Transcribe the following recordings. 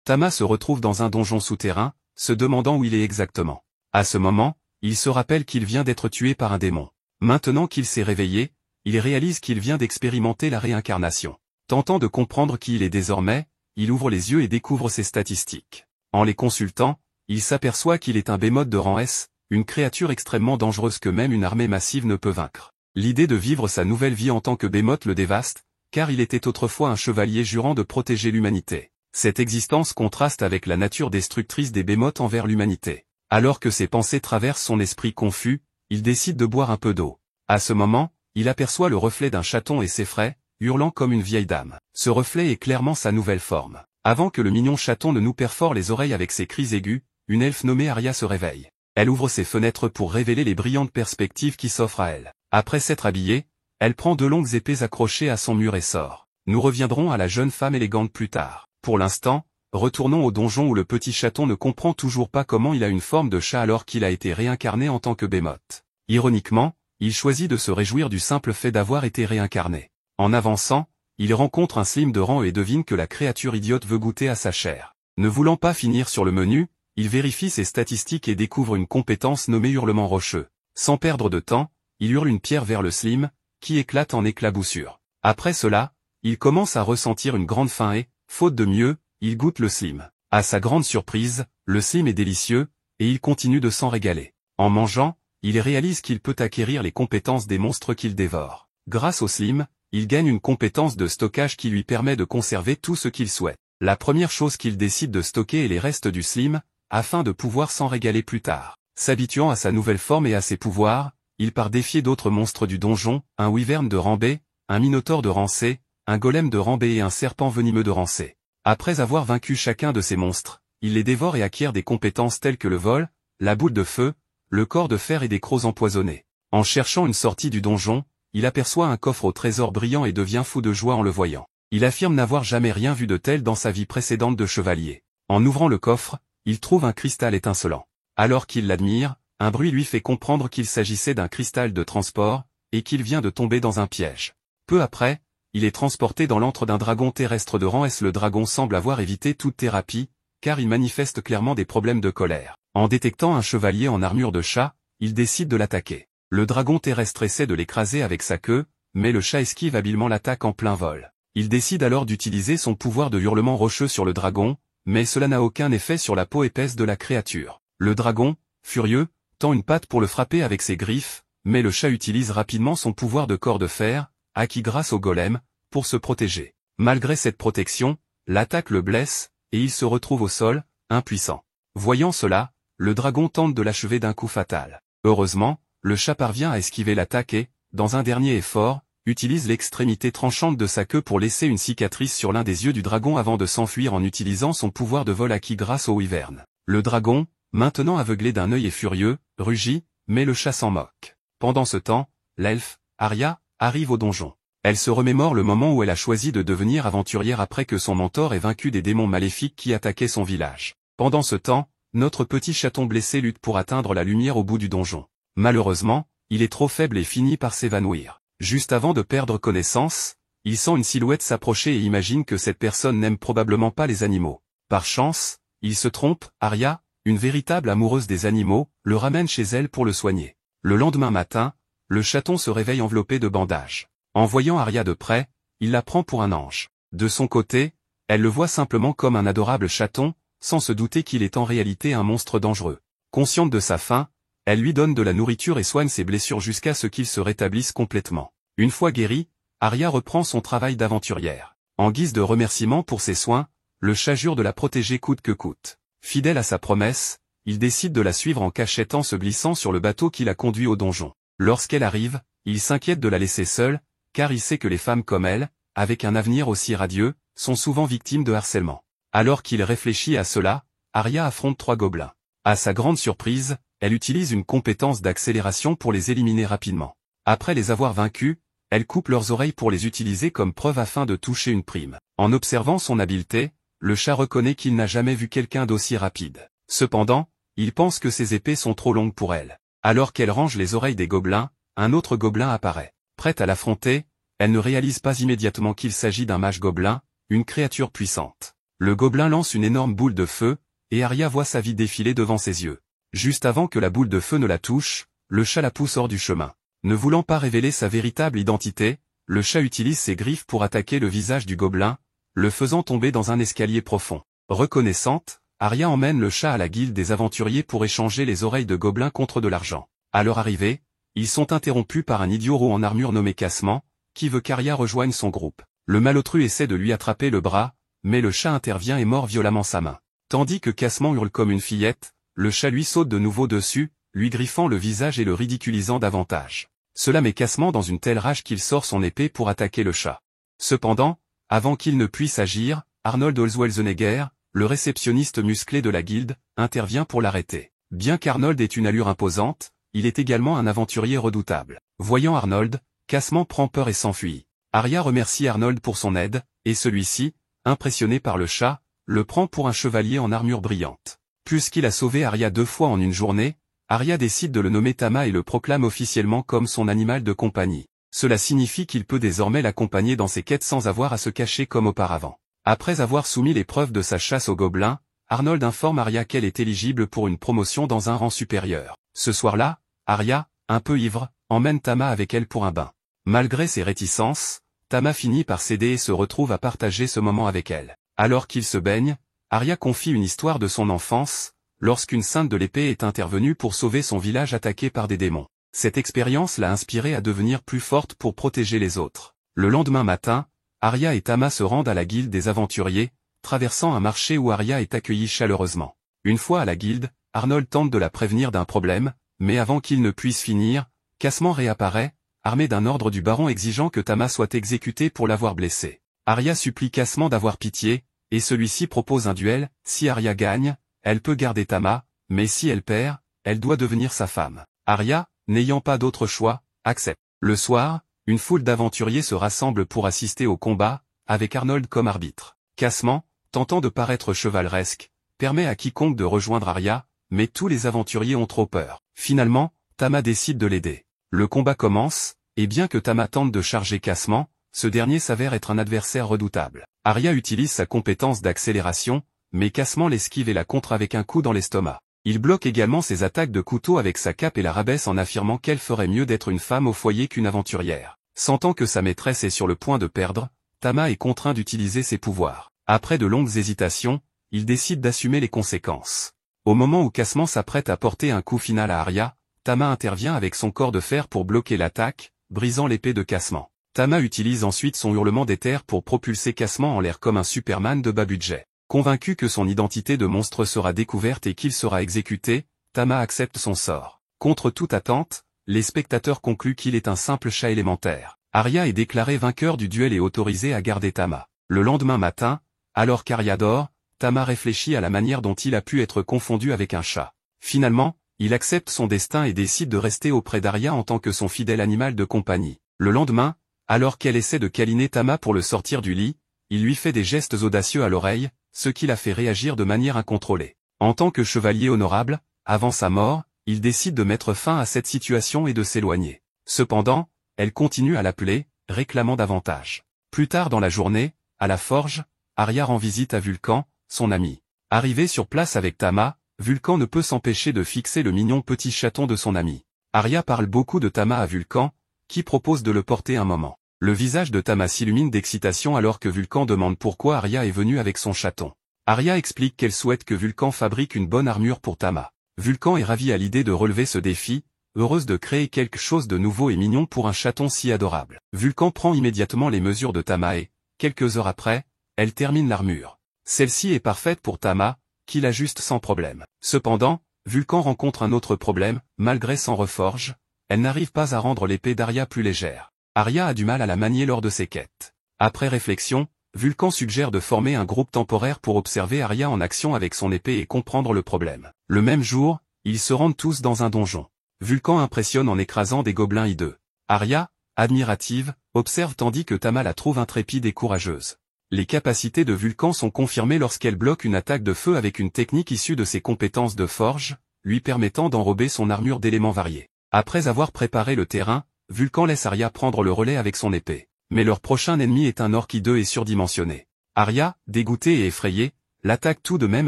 Tama se retrouve dans un donjon souterrain, se demandant où il est exactement. À ce moment, il se rappelle qu'il vient d'être tué par un démon. Maintenant qu'il s'est réveillé, il réalise qu'il vient d'expérimenter la réincarnation. Tentant de comprendre qui il est désormais, il ouvre les yeux et découvre ses statistiques. En les consultant, il s'aperçoit qu'il est un bémote de rang S, une créature extrêmement dangereuse que même une armée massive ne peut vaincre. L'idée de vivre sa nouvelle vie en tant que bémote le dévaste, car il était autrefois un chevalier jurant de protéger l'humanité. Cette existence contraste avec la nature destructrice des bémotes envers l'humanité. Alors que ses pensées traversent son esprit confus, il décide de boire un peu d'eau. À ce moment, il aperçoit le reflet d'un chaton et s'effraie, hurlant comme une vieille dame. Ce reflet est clairement sa nouvelle forme. Avant que le mignon chaton ne nous perfore les oreilles avec ses cris aigus, une elfe nommée Arya se réveille. Elle ouvre ses fenêtres pour révéler les brillantes perspectives qui s'offrent à elle. Après s'être habillée, elle prend 2 longues épées accrochées à son mur et sort. Nous reviendrons à la jeune femme élégante plus tard. Pour l'instant, retournons au donjon où le petit chaton ne comprend toujours pas comment il a une forme de chat alors qu'il a été réincarné en tant que bémote. Ironiquement, il choisit de se réjouir du simple fait d'avoir été réincarné. En avançant, il rencontre un slim de rang et devine que la créature idiote veut goûter à sa chair. Ne voulant pas finir sur le menu, il vérifie ses statistiques et découvre une compétence nommée hurlement rocheux. Sans perdre de temps, il hurle une pierre vers le slim, qui éclate en éclaboussures. Après cela, il commence à ressentir une grande faim et, faute de mieux, il goûte le slim. À sa grande surprise, le slim est délicieux, et il continue de s'en régaler. En mangeant, il réalise qu'il peut acquérir les compétences des monstres qu'il dévore. Grâce au slim, il gagne une compétence de stockage qui lui permet de conserver tout ce qu'il souhaite. La première chose qu'il décide de stocker est les restes du slim, afin de pouvoir s'en régaler plus tard. S'habituant à sa nouvelle forme et à ses pouvoirs, il part défier d'autres monstres du donjon, un wyvern de rang B, un minotaure de rang C, un golem de rang B et un serpent venimeux de rang C. Après avoir vaincu chacun de ces monstres, il les dévore et acquiert des compétences telles que le vol, la boule de feu, le corps de fer et des crocs empoisonnés. En cherchant une sortie du donjon, il aperçoit un coffre au trésor brillant et devient fou de joie en le voyant. Il affirme n'avoir jamais rien vu de tel dans sa vie précédente de chevalier. En ouvrant le coffre, il trouve un cristal étincelant. Alors qu'il l'admire, un bruit lui fait comprendre qu'il s'agissait d'un cristal de transport, et qu'il vient de tomber dans un piège. Peu après, il est transporté dans l'antre d'un dragon terrestre de rang S. Le dragon semble avoir évité toute thérapie, car il manifeste clairement des problèmes de colère. En détectant un chevalier en armure de chat, il décide de l'attaquer. Le dragon terrestre essaie de l'écraser avec sa queue, mais le chat esquive habilement l'attaque en plein vol. Il décide alors d'utiliser son pouvoir de hurlement rocheux sur le dragon, mais cela n'a aucun effet sur la peau épaisse de la créature. Le dragon, furieux, tend une patte pour le frapper avec ses griffes, mais le chat utilise rapidement son pouvoir de corps de fer, acquis grâce au golem, pour se protéger. Malgré cette protection, l'attaque le blesse, et il se retrouve au sol, impuissant. Voyant cela, le dragon tente de l'achever d'un coup fatal. Heureusement, le chat parvient à esquiver l'attaque et, dans un dernier effort, utilise l'extrémité tranchante de sa queue pour laisser une cicatrice sur l'un des yeux du dragon avant de s'enfuir en utilisant son pouvoir de vol acquis grâce au wyvern. Le dragon, maintenant aveuglé d'un œil et furieux, rugit, mais le chat s'en moque. Pendant ce temps, l'elfe, Arya, arrive au donjon. Elle se remémore le moment où elle a choisi de devenir aventurière après que son mentor ait vaincu des démons maléfiques qui attaquaient son village. Pendant ce temps, notre petit chaton blessé lutte pour atteindre la lumière au bout du donjon. Malheureusement, il est trop faible et finit par s'évanouir. Juste avant de perdre connaissance, il sent une silhouette s'approcher et imagine que cette personne n'aime probablement pas les animaux. Par chance, il se trompe, Arya, une véritable amoureuse des animaux, le ramène chez elle pour le soigner. Le lendemain matin, le chaton se réveille enveloppé de bandages. En voyant Arya de près, il la prend pour un ange. De son côté, elle le voit simplement comme un adorable chaton, sans se douter qu'il est en réalité un monstre dangereux. Consciente de sa faim, elle lui donne de la nourriture et soigne ses blessures jusqu'à ce qu'il se rétablisse complètement. Une fois guéri, Arya reprend son travail d'aventurière. En guise de remerciement pour ses soins, le chat jure de la protéger coûte que coûte. Fidèle à sa promesse, il décide de la suivre en cachette en se glissant sur le bateau qui la conduit au donjon. Lorsqu'elle arrive, il s'inquiète de la laisser seule, car il sait que les femmes comme elle, avec un avenir aussi radieux, sont souvent victimes de harcèlement. Alors qu'il réfléchit à cela, Arya affronte 3 gobelins. À sa grande surprise, elle utilise une compétence d'accélération pour les éliminer rapidement. Après les avoir vaincus, elle coupe leurs oreilles pour les utiliser comme preuve afin de toucher une prime. En observant son habileté, le chat reconnaît qu'il n'a jamais vu quelqu'un d'aussi rapide. Cependant, il pense que ses épées sont trop longues pour elle. Alors qu'elle range les oreilles des gobelins, un autre gobelin apparaît. Prête à l'affronter, elle ne réalise pas immédiatement qu'il s'agit d'un mage gobelin, une créature puissante. Le gobelin lance une énorme boule de feu, et Arya voit sa vie défiler devant ses yeux. Juste avant que la boule de feu ne la touche, le chat la pousse hors du chemin. Ne voulant pas révéler sa véritable identité, le chat utilise ses griffes pour attaquer le visage du gobelin, le faisant tomber dans un escalier profond. Reconnaissante, Arya emmène le chat à la guilde des aventuriers pour échanger les oreilles de gobelins contre de l'argent. À leur arrivée, ils sont interrompus par un idiot roux en armure nommé Cassement, qui veut qu'Arya rejoigne son groupe. Le malotru essaie de lui attraper le bras, mais le chat intervient et mord violemment sa main. Tandis que Cassement hurle comme une fillette, le chat lui saute de nouveau dessus, lui griffant le visage et le ridiculisant davantage. Cela met Cassement dans une telle rage qu'il sort son épée pour attaquer le chat. Cependant, avant qu'il ne puisse agir, Arnold Holzwelzenegger, le réceptionniste musclé de la guilde, intervient pour l'arrêter. Bien qu'Arnold ait une allure imposante, il est également un aventurier redoutable. Voyant Arnold, Cassement prend peur et s'enfuit. Arya remercie Arnold pour son aide, et celui-ci, impressionné par le chat, le prend pour un chevalier en armure brillante. Puisqu'il a sauvé Arya 2 fois en une journée, Arya décide de le nommer Tama et le proclame officiellement comme son animal de compagnie. Cela signifie qu'il peut désormais l'accompagner dans ses quêtes sans avoir à se cacher comme auparavant. Après avoir soumis les preuves de sa chasse aux gobelins, Arnold informe Arya qu'elle est éligible pour une promotion dans un rang supérieur. Ce soir-là, Arya, un peu ivre, emmène Tama avec elle pour un bain. Malgré ses réticences, Tama finit par céder et se retrouve à partager ce moment avec elle. Alors qu'ils se baignent, Arya confie une histoire de son enfance, lorsqu'une sainte de l'épée est intervenue pour sauver son village attaqué par des démons. Cette expérience l'a inspirée à devenir plus forte pour protéger les autres. Le lendemain matin, Arya et Tama se rendent à la guilde des aventuriers, traversant un marché où Arya est accueillie chaleureusement. Une fois à la guilde, Arnold tente de la prévenir d'un problème, mais avant qu'il ne puisse finir, Cassement réapparaît, armé d'un ordre du baron exigeant que Tama soit exécutée pour l'avoir blessé. Arya supplie Cassement d'avoir pitié, et celui-ci propose un duel. Si Arya gagne, elle peut garder Tama, mais si elle perd, elle doit devenir sa femme. Arya, n'ayant pas d'autre choix, accepte. Le soir, une foule d'aventuriers se rassemble pour assister au combat, avec Arnold comme arbitre. Cassement, tentant de paraître chevaleresque, permet à quiconque de rejoindre Arya, mais tous les aventuriers ont trop peur. Finalement, Tama décide de l'aider. Le combat commence, et bien que Tama tente de charger Cassement, ce dernier s'avère être un adversaire redoutable. Arya utilise sa compétence d'accélération, mais Cassement l'esquive et la contre avec un coup dans l'estomac. Il bloque également ses attaques de couteau avec sa cape et la rabaisse en affirmant qu'elle ferait mieux d'être une femme au foyer qu'une aventurière. Sentant que sa maîtresse est sur le point de perdre, Tama est contraint d'utiliser ses pouvoirs. Après de longues hésitations, il décide d'assumer les conséquences. Au moment où Cassement s'apprête à porter un coup final à Arya, Tama intervient avec son corps de fer pour bloquer l'attaque, brisant l'épée de Cassement. Tama utilise ensuite son hurlement d'éther pour propulser Cassement en l'air comme un Superman de bas budget. Convaincu que son identité de monstre sera découverte et qu'il sera exécuté, Tama accepte son sort. Contre toute attente, les spectateurs concluent qu'il est un simple chat élémentaire. Arya est déclaré vainqueur du duel et autorisé à garder Tama. Le lendemain matin, alors qu'Arya dort, Tama réfléchit à la manière dont il a pu être confondu avec un chat. Finalement, il accepte son destin et décide de rester auprès d'Arya en tant que son fidèle animal de compagnie. Le lendemain, alors qu'elle essaie de câliner Tama pour le sortir du lit, il lui fait des gestes audacieux à l'oreille, ce qui la fait réagir de manière incontrôlée. En tant que chevalier honorable, avant sa mort, il décide de mettre fin à cette situation et de s'éloigner. Cependant, elle continue à l'appeler, réclamant davantage. Plus tard dans la journée, à la forge, Arya rend visite à Vulcan, son ami. Arrivé sur place avec Tama, Vulcan ne peut s'empêcher de fixer le mignon petit chaton de son ami. Arya parle beaucoup de Tama à Vulcan, qui propose de le porter un moment. Le visage de Tama s'illumine d'excitation alors que Vulcan demande pourquoi Arya est venue avec son chaton. Arya explique qu'elle souhaite que Vulcan fabrique une bonne armure pour Tama. Vulcan est ravi à l'idée de relever ce défi, heureuse de créer quelque chose de nouveau et mignon pour un chaton si adorable. Vulcan prend immédiatement les mesures de Tama et, quelques heures après, elle termine l'armure. Celle-ci est parfaite pour Tama, qui l'ajuste sans problème. Cependant, Vulcan rencontre un autre problème, malgré son reforge, elle n'arrive pas à rendre l'épée d'Arya plus légère. Arya a du mal à la manier lors de ses quêtes. Après réflexion, Vulcan suggère de former un groupe temporaire pour observer Arya en action avec son épée et comprendre le problème. Le même jour, ils se rendent tous dans un donjon. Vulcan impressionne en écrasant des gobelins hideux. Arya, admirative, observe tandis que Tama la trouve intrépide et courageuse. Les capacités de Vulcan sont confirmées lorsqu'elle bloque une attaque de feu avec une technique issue de ses compétences de forge, lui permettant d'enrober son armure d'éléments variés. Après avoir préparé le terrain, Vulcan laisse Arya prendre le relais avec son épée. Mais leur prochain ennemi est un orc hideux et surdimensionné. Arya, dégoûtée et effrayée, l'attaque tout de même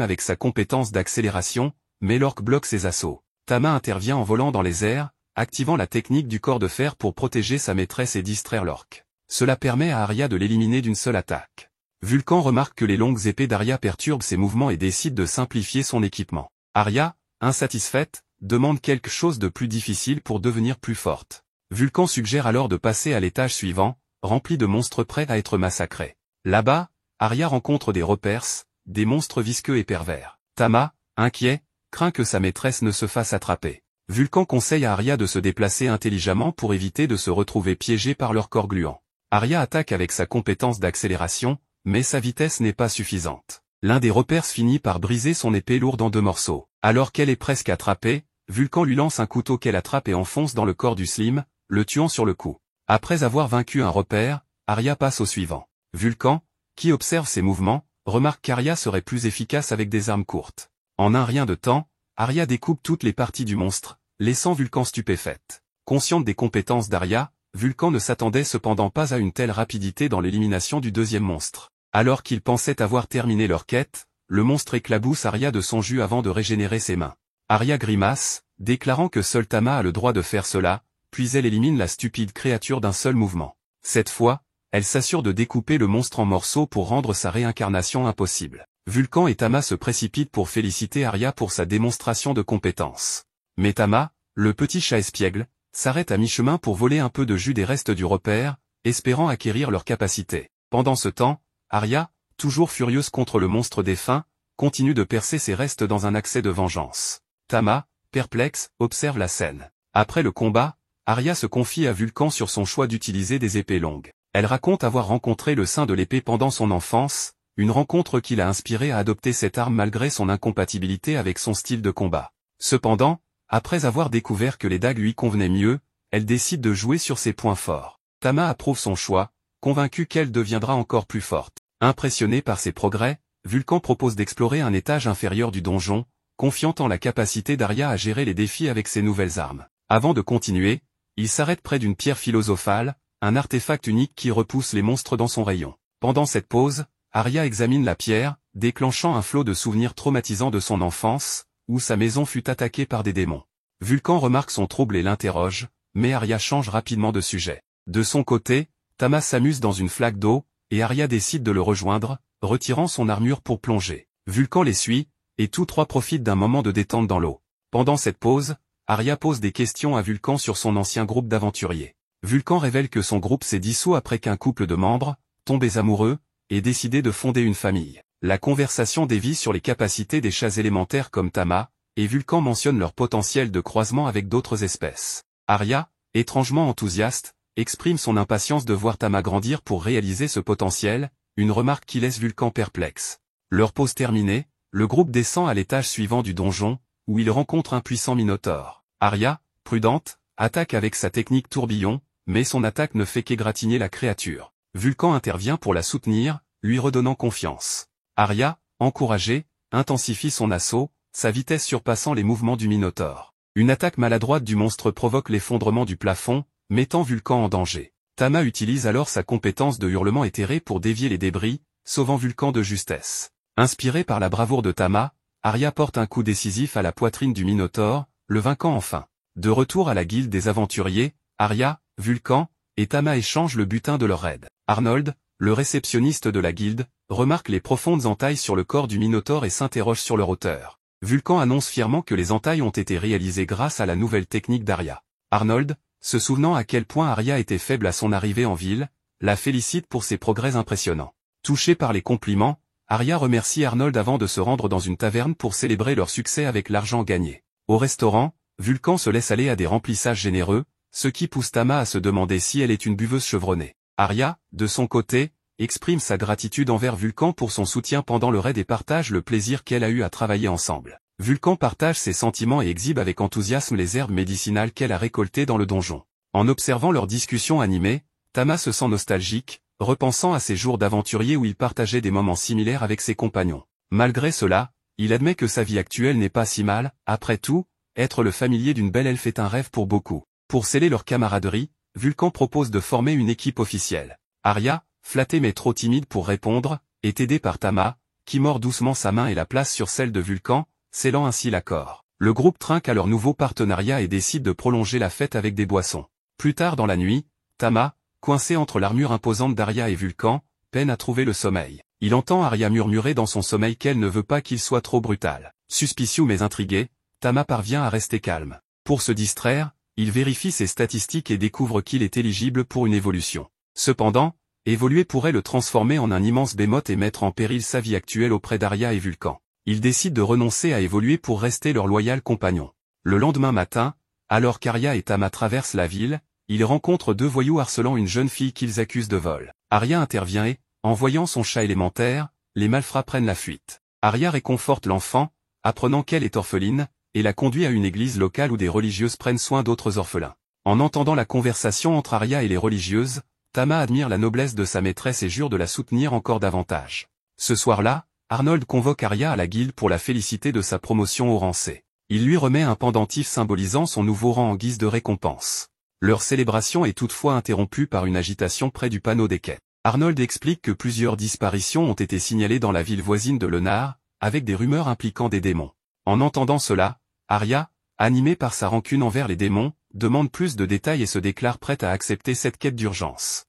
avec sa compétence d'accélération, mais l'orque bloque ses assauts. Tama intervient en volant dans les airs, activant la technique du corps de fer pour protéger sa maîtresse et distraire l'orque. Cela permet à Arya de l'éliminer d'une seule attaque. Vulcan remarque que les longues épées d'Arya perturbent ses mouvements et décide de simplifier son équipement. Arya, insatisfaite, demande quelque chose de plus difficile pour devenir plus forte. Vulcan suggère alors de passer à l'étage suivant, rempli de monstres prêts à être massacrés. Là-bas, Arya rencontre des repers, des monstres visqueux et pervers. Tama, inquiet, craint que sa maîtresse ne se fasse attraper. Vulcan conseille à Arya de se déplacer intelligemment pour éviter de se retrouver piégée par leur corps gluant. Arya attaque avec sa compétence d'accélération, mais sa vitesse n'est pas suffisante. L'un des repers finit par briser son épée lourde en 2 morceaux. Alors qu'elle est presque attrapée, Vulcan lui lance un couteau qu'elle attrape et enfonce dans le corps du Slim, le tuant sur le coup. Après avoir vaincu un repère, Arya passe au suivant. Vulcan, qui observe ses mouvements, remarque qu'Arya serait plus efficace avec des armes courtes. En un rien de temps, Arya découpe toutes les parties du monstre, laissant Vulcan stupéfaite. Consciente des compétences d'Arya, Vulcan ne s'attendait cependant pas à une telle rapidité dans l'élimination du deuxième monstre. Alors qu'ils pensaient avoir terminé leur quête, le monstre éclabousse Arya de son jus avant de régénérer ses mains. Arya grimace, déclarant que seul Tama a le droit de faire cela, puis elle élimine la stupide créature d'un seul mouvement. Cette fois, elle s'assure de découper le monstre en morceaux pour rendre sa réincarnation impossible. Vulcan et Tama se précipitent pour féliciter Arya pour sa démonstration de compétence. Mais Tama, le petit chat espiègle, s'arrête à mi-chemin pour voler un peu de jus des restes du repère, espérant acquérir leur capacité. Pendant ce temps, Arya, toujours furieuse contre le monstre défunt, continue de percer ses restes dans un accès de vengeance. Tama, perplexe, observe la scène. Après le combat, Arya se confie à Vulcan sur son choix d'utiliser des épées longues. Elle raconte avoir rencontré le saint de l'épée pendant son enfance, une rencontre qui l'a inspirée à adopter cette arme malgré son incompatibilité avec son style de combat. Cependant, après avoir découvert que les dagues lui convenaient mieux, elle décide de jouer sur ses points forts. Tama approuve son choix, convaincue qu'elle deviendra encore plus forte. Impressionné par ses progrès, Vulcan propose d'explorer un étage inférieur du donjon, confiant en la capacité d'Arya à gérer les défis avec ses nouvelles armes. Avant de continuer, il s'arrête près d'une pierre philosophale, un artefact unique qui repousse les monstres dans son rayon. Pendant cette pause, Arya examine la pierre, déclenchant un flot de souvenirs traumatisants de son enfance, où sa maison fut attaquée par des démons. Vulcan remarque son trouble et l'interroge, mais Arya change rapidement de sujet. De son côté, Tama s'amuse dans une flaque d'eau, et Arya décide de le rejoindre, retirant son armure pour plonger. Vulcan les suit, et tous trois profitent d'un moment de détente dans l'eau. Pendant cette pause, Arya pose des questions à Vulcan sur son ancien groupe d'aventuriers. Vulcan révèle que son groupe s'est dissous après qu'un couple de membres, tombés amoureux, ait décidé de fonder une famille. La conversation dévie sur les capacités des chats élémentaires comme Tama, et Vulcan mentionne leur potentiel de croisement avec d'autres espèces. Arya, étrangement enthousiaste, exprime son impatience de voir Tama grandir pour réaliser ce potentiel, une remarque qui laisse Vulcan perplexe. Leur pause terminée, le groupe descend à l'étage suivant du donjon, où il rencontre un puissant minotaure. Arya, prudente, attaque avec sa technique tourbillon, mais son attaque ne fait qu'égratigner la créature. Vulcan intervient pour la soutenir, lui redonnant confiance. Arya, encouragée, intensifie son assaut, sa vitesse surpassant les mouvements du minotaure. Une attaque maladroite du monstre provoque l'effondrement du plafond, mettant Vulcan en danger. Tama utilise alors sa compétence de hurlement éthéré pour dévier les débris, sauvant Vulcan de justesse. Inspiré par la bravoure de Tama, Arya porte un coup décisif à la poitrine du minotaure, le vainquant enfin. De retour à la guilde des aventuriers, Arya, Vulcan et Tama échangent le butin de leur raid. Arnold, le réceptionniste de la guilde, remarque les profondes entailles sur le corps du minotaure et s'interroge sur leur auteur. Vulcan annonce fièrement que les entailles ont été réalisées grâce à la nouvelle technique d'Arya. Arnold, se souvenant à quel point Arya était faible à son arrivée en ville, la félicite pour ses progrès impressionnants. Touché par les compliments, Arya remercie Arnold avant de se rendre dans une taverne pour célébrer leur succès avec l'argent gagné. Au restaurant, Vulcan se laisse aller à des remplissages généreux, ce qui pousse Tama à se demander si elle est une buveuse chevronnée. Arya, de son côté, exprime sa gratitude envers Vulcan pour son soutien pendant le raid et partage le plaisir qu'elle a eu à travailler ensemble. Vulcan partage ses sentiments et exhibe avec enthousiasme les herbes médicinales qu'elle a récoltées dans le donjon. En observant leur discussion animée, Tama se sent nostalgique, repensant à ses jours d'aventurier où il partageait des moments similaires avec ses compagnons. Malgré cela, il admet que sa vie actuelle n'est pas si mal. Après tout, être le familier d'une belle elfe est un rêve pour beaucoup. Pour sceller leur camaraderie, Vulcan propose de former une équipe officielle. Arya, flattée mais trop timide pour répondre, est aidé par Tama, qui mord doucement sa main et la place sur celle de Vulcan, scellant ainsi l'accord. Le groupe trinque à leur nouveau partenariat et décide de prolonger la fête avec des boissons. Plus tard dans la nuit, Tama, coincé entre l'armure imposante d'Arya et Vulcan, peine à trouver le sommeil. Il entend Arya murmurer dans son sommeil qu'elle ne veut pas qu'il soit trop brutal. Suspicieux mais intrigué, Tama parvient à rester calme. Pour se distraire, il vérifie ses statistiques et découvre qu'il est éligible pour une évolution. Cependant, évoluer pourrait le transformer en un immense bémote et mettre en péril sa vie actuelle auprès d'Arya et Vulcan. Il décide de renoncer à évoluer pour rester leur loyal compagnon. Le lendemain matin, alors qu'Arya et Tama traversent la ville, ils rencontrent deux voyous harcelant une jeune fille qu'ils accusent de vol. Arya intervient et, en voyant son chat élémentaire, les malfrats prennent la fuite. Arya réconforte l'enfant, apprenant qu'elle est orpheline, et la conduit à une église locale où des religieuses prennent soin d'autres orphelins. En entendant la conversation entre Arya et les religieuses, Tama admire la noblesse de sa maîtresse et jure de la soutenir encore davantage. Ce soir-là, Arnold convoque Arya à la guilde pour la féliciter de sa promotion au rang C. Il lui remet un pendentif symbolisant son nouveau rang en guise de récompense. Leur célébration est toutefois interrompue par une agitation près du panneau des quêtes. Arnold explique que plusieurs disparitions ont été signalées dans la ville voisine de Lenar, avec des rumeurs impliquant des démons. En entendant cela, Arya, animée par sa rancune envers les démons, demande plus de détails et se déclare prête à accepter cette quête d'urgence.